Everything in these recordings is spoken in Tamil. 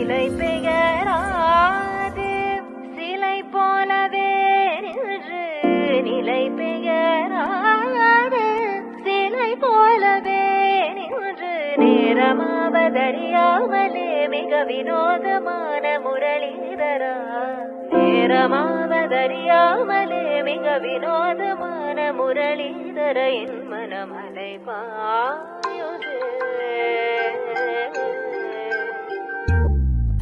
நிலை பெயராது சிலை போலவே நின்று நிலை பெயராது சிலை போலவே நின்று நேரமாவதறியாமலே மிக வினோதமான முரளிதரா நேரமாவதறியாமலே மிக வினோதமான முரளிதர என் மனமலை பாயுதே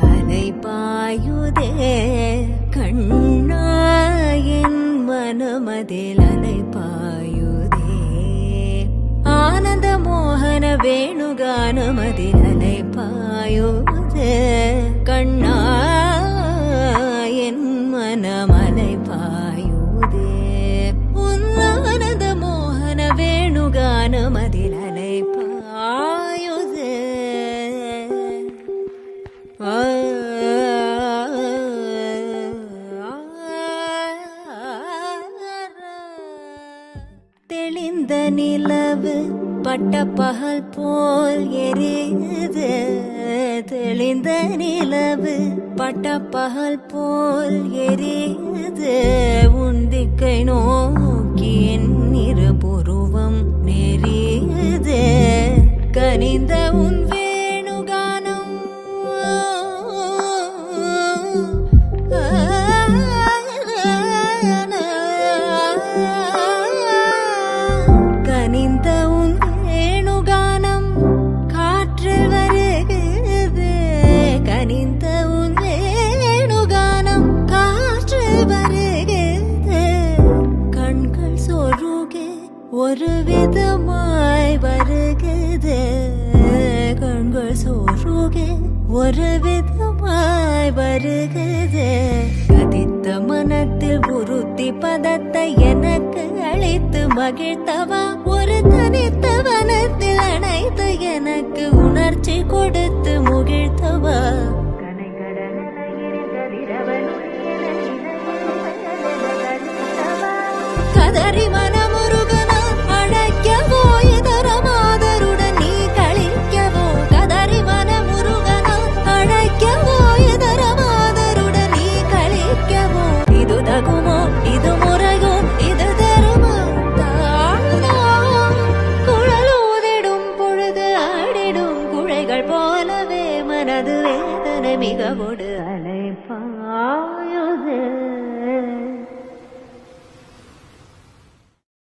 அலை பாயுதே கண்ணா என் மனமதில் அலை பாயுதே ஆனந்த மோகன வேணுகானமதில் அலை பாயுதே கண்ணா என் மனமலை பாயுதே உன் ஆனந்த மோகன வேணுகானமதில் அலை பாயுதே தெளிந்த நிலவு பட்ட பகல் போல் எரியுது தெளிந்த நிலவு பட்ட பகல் போல் எரியுது உந்திக்கை நோக்கி என் இருபுருவம் நெறியுது கனிந்த உன் வேணுகானம் கனிந்த உன் வேணுகானம் காற்றில் வருகிறது கனிந்த உன் வேணுகானம் காற்றில் வருகிறது கண்கள் சொருகே ஒரு விதமாய் வருகிறது கண்கள் சொருகே ஒரு விதமாய் வருகிறது கதித்த மனத்தில் உறுத்தி பதத்தை எனக்கு அழைத்து மகிழ்த்தவா ஒரு தனித்த வனத்தில் அணைத்து எனக்கு உணர்ச்சி கொடுத்து முகிழ்த்தவா கதறி